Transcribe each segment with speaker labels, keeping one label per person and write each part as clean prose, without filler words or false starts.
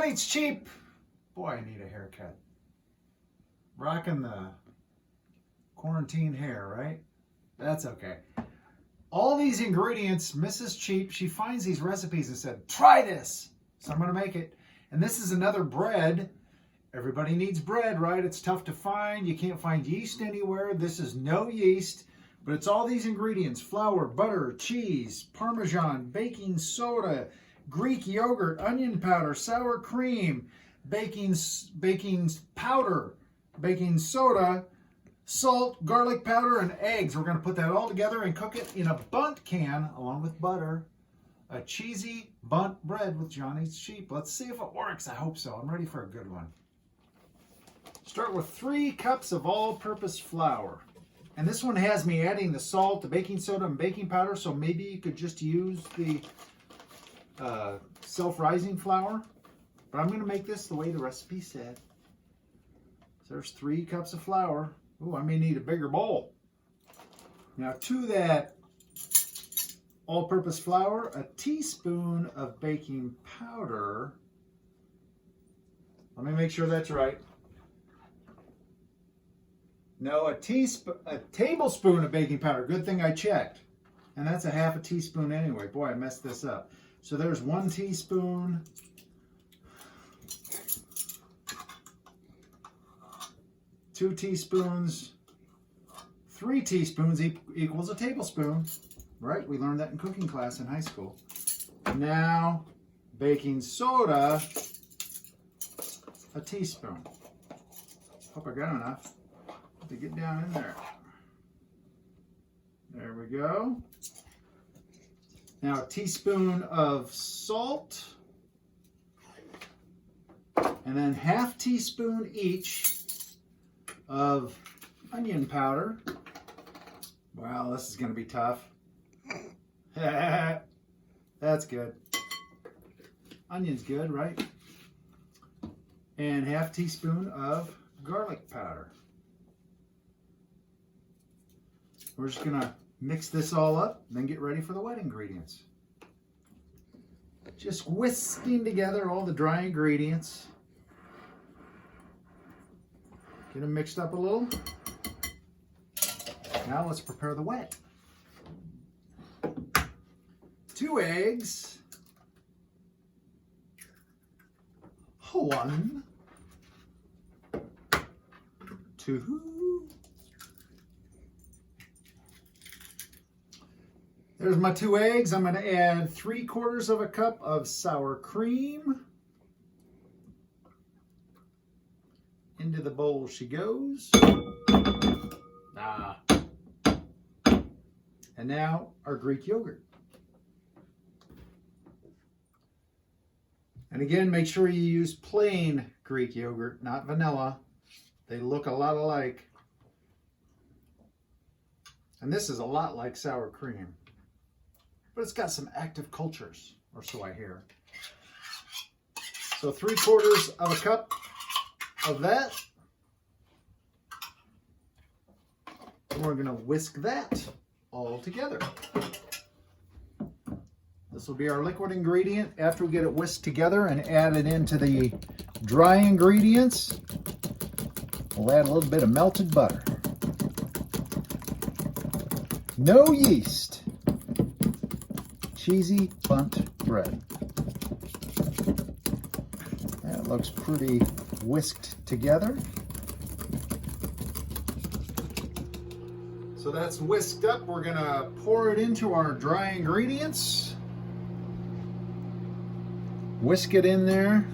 Speaker 1: Johnny's cheap. Boy, I need a haircut. Rocking the quarantine hair, right? That's okay. All these ingredients, Mrs. Cheap, she finds these recipes and said, try this. So I'm going to make it. And this is another bread. Everybody needs bread, right? It's tough to find. You can't find yeast anywhere. This is no yeast, but it's all these ingredients: flour, butter, cheese, Parmesan, baking soda, Greek yogurt, onion powder, sour cream, baking powder, baking soda, salt, garlic powder, and eggs. We're going to put that all together and cook it in a Bundt can along with butter. A cheesy Bundt bread with Johnny's Cheap. Let's see if it works. I hope so. I'm ready for a good one. Start with 3 cups of all-purpose flour. And this one has me adding the salt, the baking soda, and baking powder, so maybe you could just use the self-rising flour. But I'm going to make this the way the recipe said. So there's 3 cups of flour. Ooh, I may need a bigger bowl. Now to that all-purpose flour, a teaspoon of baking powder. Let me make sure that's right. No, a tablespoon of baking powder. Good thing I checked. And that's a half a teaspoon anyway. Boy, I messed this up. So there's 1 teaspoon. 2 teaspoons. 3 teaspoons equals a tablespoon. Right? We learned that in cooking class in high school. Now, baking soda, a teaspoon. Hope I got enough to get down in there. There we go. Now a teaspoon of salt, and then half teaspoon each of onion powder. Wow, this is going to be tough. That's good. Onion's good, right? And half teaspoon of garlic powder. We're just going to mix this all up, then get ready for the wet ingredients. Just whisking together all the dry ingredients. Get them mixed up a little. Now let's prepare the wet. 2 eggs. 1. 2. There's my 2 eggs. I'm going to add 3/4 of a cup of sour cream. Into the bowl she goes. And now our Greek yogurt. And again, make sure you use plain Greek yogurt, not vanilla. They look a lot alike. And this is a lot like sour cream. But it's got some active cultures, or so I hear. So 3/4 of a cup of that. And we're going to whisk that all together. This will be our liquid ingredient. After we get it whisked together and add it into the dry ingredients, we'll add a little bit of melted butter. No yeast. Cheesy Bundt bread. That looks pretty whisked together. So that's whisked up. We're going to pour it into our dry ingredients. Whisk it in there.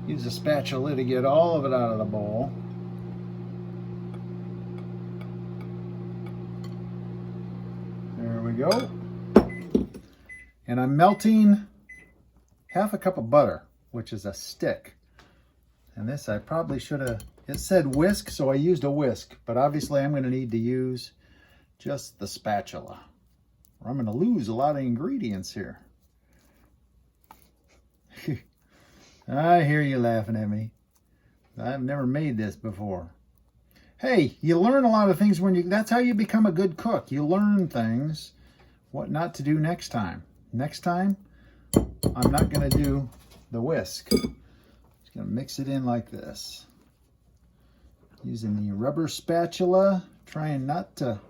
Speaker 1: Use a spatula to get all of it out of the bowl. There we go. And I'm melting half a cup of butter, which is a stick. And this I probably should have, it said whisk, so I used a whisk, but obviously I'm going to need to use just the spatula, or I'm going to lose a lot of ingredients here. I hear you laughing at me. I've never made this before. Hey, you learn a lot of things when you, that's how you become a good cook. You learn things, what not to do next time. Next time, I'm not going to do the whisk. Just gonna mix it in like this. Using the rubber spatula, trying not to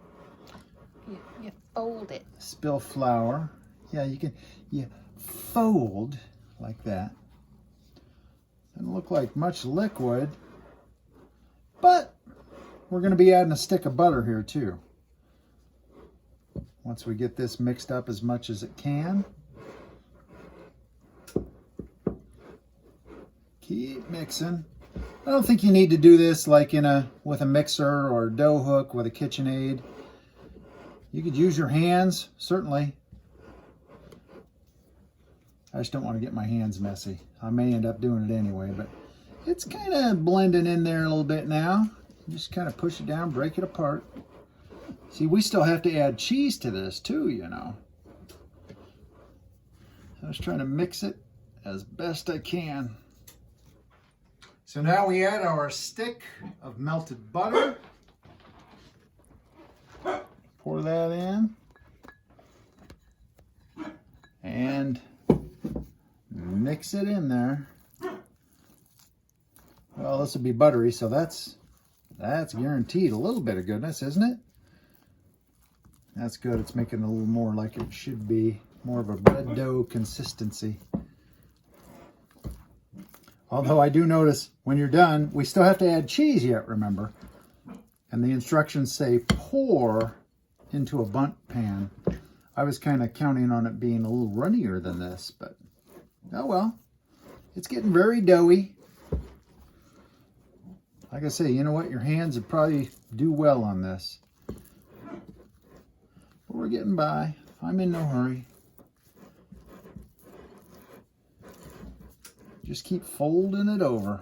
Speaker 2: you fold it.
Speaker 1: Spill flour. Yeah, you fold like that. Doesn't look like much liquid, but we're going to be adding a stick of butter here too. Once we get this mixed up as much as it can. Keep mixing. I don't think you need to do this like with a mixer or a dough hook with a KitchenAid. You could use your hands, certainly. I just don't want to get my hands messy. I may end up doing it anyway, but it's kind of blending in there a little bit now. Just kind of push it down, break it apart. See, we still have to add cheese to this too, you know. I was trying to mix it as best I can. So now we add our stick of melted butter. Pour that in. And mix it in there. Well, this will be buttery, so that's guaranteed a little bit of goodness, isn't it? That's good. It's making it a little more like it should be. More of a bread dough consistency. Although I do notice when you're done, we still have to add cheese yet, remember? And the instructions say pour into a Bundt pan. I was kind of counting on it being a little runnier than this, but oh well. It's getting very doughy. Like I say, you know what? Your hands would probably do well on this. But we're getting by. I'm in no hurry. Just keep folding it over.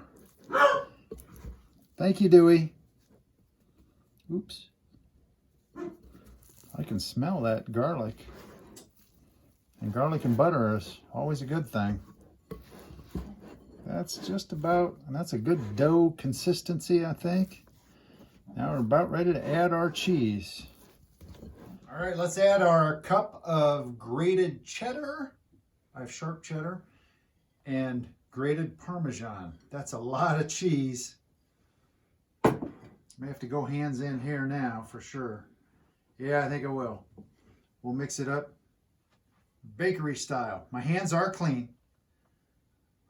Speaker 1: Thank you, Dewey. Oops. I can smell that garlic. And garlic and butter is always a good thing. That's just about, and that's a good dough consistency, I think. Now we're about ready to add our cheese. All right, let's add our cup of grated cheddar. I have sharp cheddar and grated Parmesan. That's a lot of cheese. May have to go hands in here now for sure. Yeah, I think I will. We'll mix it up bakery style. My hands are clean.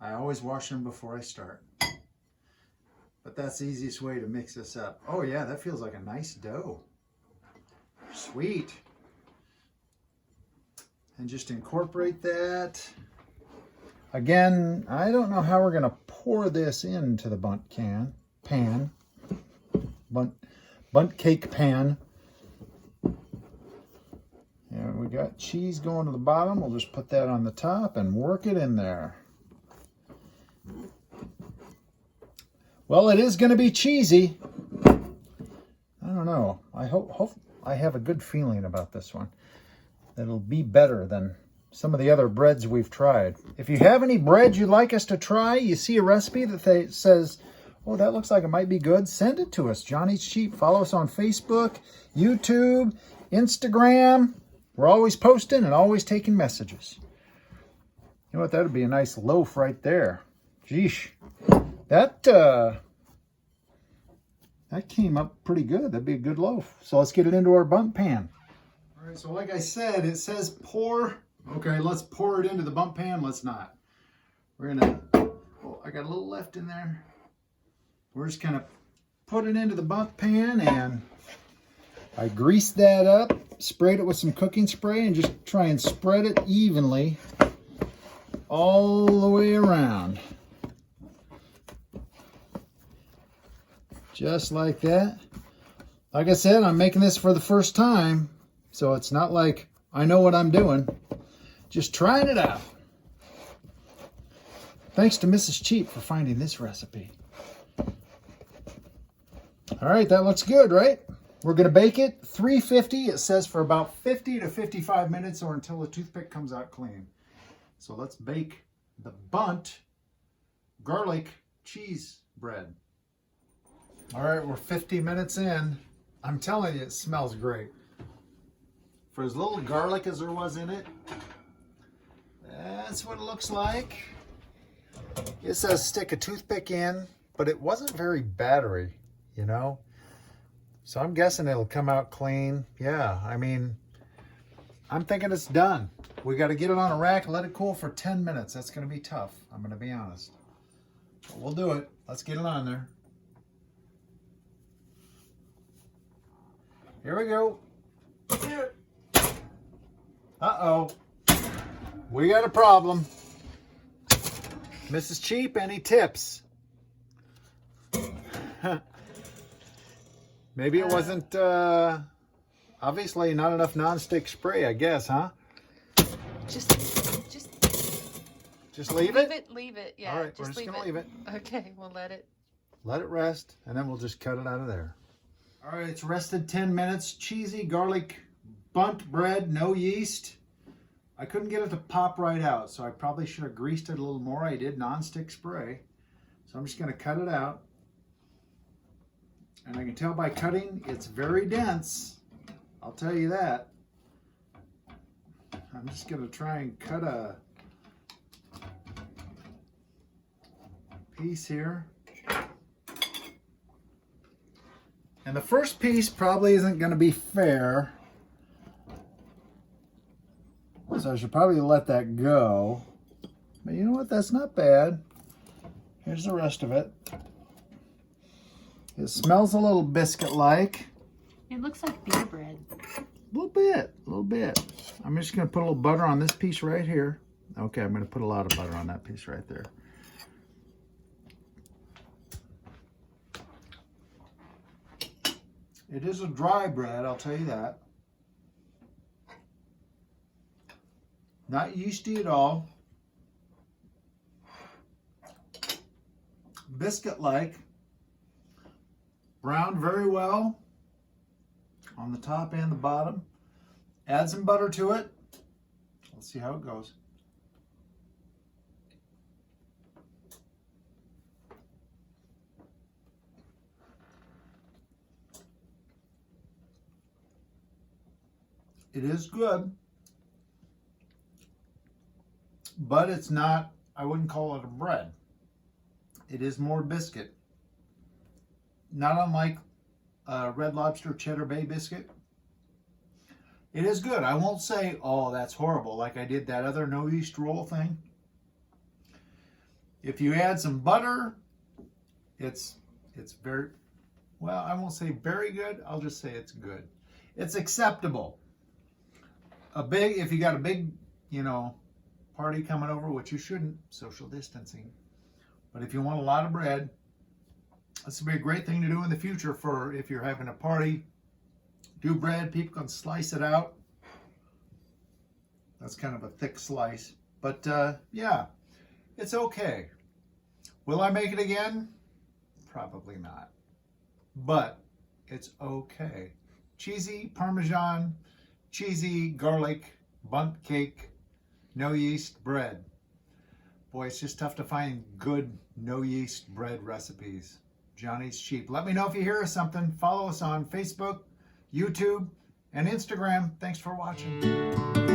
Speaker 1: I always wash them before I start. But that's the easiest way to mix this up. Oh yeah, that feels like a nice dough. Sweet. And just incorporate that. Again, I don't know how we're going to pour this into the Bundt pan. Bundt cake pan. Yeah, we got cheese going to the bottom. We'll just put that on the top and work it in there. Well, it is going to be cheesy. I don't know. I hope I have a good feeling about this one. It'll be better than some of the other breads we've tried. If you have any bread you'd like us to try, you see a recipe that says, oh, that looks like it might be good, send it to us. Johnny's Cheap. Follow us on Facebook, YouTube, Instagram. We're always posting and always taking messages. You know what? That would be a nice loaf right there. Geesh. That came up pretty good. That'd be a good loaf. So let's get it into our Bundt pan. All right, so like I said, it says pour. Okay, let's pour it into the Bundt pan. Let's not. We're gonna, oh, I got a little left in there. We're just gonna put it into the Bundt pan, and I greased that up, sprayed it with some cooking spray, and just try and spread it evenly all the way around. Just like that. Like I said, I'm making this for the first time, so it's not like I know what I'm doing. Just trying it out. Thanks to Mrs. Cheap for finding this recipe. All right, that looks good, right? We're going to bake it 350. It says for about 50 to 55 minutes or until the toothpick comes out clean. So let's bake the Bundt garlic cheese bread. All right, we're 50 minutes in. I'm telling you, it smells great. For as little garlic as there was in it, that's what it looks like. It says stick a toothpick in, but it wasn't very battery, you know? So I'm guessing it'll come out clean. Yeah, I mean, I'm thinking it's done. We got to get it on a rack, let it cool for 10 minutes. That's going to be tough, I'm going to be honest. But we'll do it. Let's get it on there. Here we go. Uh-oh. We got a problem. Mrs. Cheap, any tips? Maybe it wasn't, obviously not enough nonstick spray, I guess, huh?
Speaker 2: Just
Speaker 1: leave it?
Speaker 2: Leave it. Yeah.
Speaker 1: All right, we're just going to leave it.
Speaker 2: Okay, we'll let it
Speaker 1: rest, and then we'll just cut it out of there. All right, it's rested 10 minutes. Cheesy garlic Bundt bread, no yeast. I couldn't get it to pop right out, so I probably should have greased it a little more. I did nonstick spray. So I'm just going to cut it out. And I can tell by cutting, it's very dense. I'll tell you that. I'm just going to try and cut a piece here. And the first piece probably isn't going to be fair. So I should probably let that go. But you know what? That's not bad. Here's the rest of it. It smells a little biscuit-like.
Speaker 2: It looks like beer bread.
Speaker 1: A little bit. I'm just going to put a little butter on this piece right here. Okay, I'm going to put a lot of butter on that piece right there. It is a dry bread, I'll tell you that. Not yeasty at all. Biscuit-like. Browned very well on the top and the bottom. Add some butter to it. Let's see how it goes. It is good, but it's not, I wouldn't call it a bread. It is more biscuit. Not unlike Red Lobster Cheddar Bay biscuit. It is good. I won't say, oh, that's horrible, like I did that other no yeast roll thing. If you add some butter, it's very, well, I won't say very good. I'll just say it's good. It's acceptable. If you got a big, party coming over, which you shouldn't, social distancing. But if you want a lot of bread, this would be a great thing to do in the future for if you're having a party. Do bread, people can slice it out. That's kind of a thick slice. But yeah, it's okay. Will I make it again? Probably not. But it's okay. Cheesy Parmesan, cheesy garlic Bundt cake, no yeast bread. Boy, it's just tough to find good no yeast bread recipes. Johnny's Cheap. Let me know if you hear something. Follow us on Facebook, YouTube, and Instagram. Thanks for watching.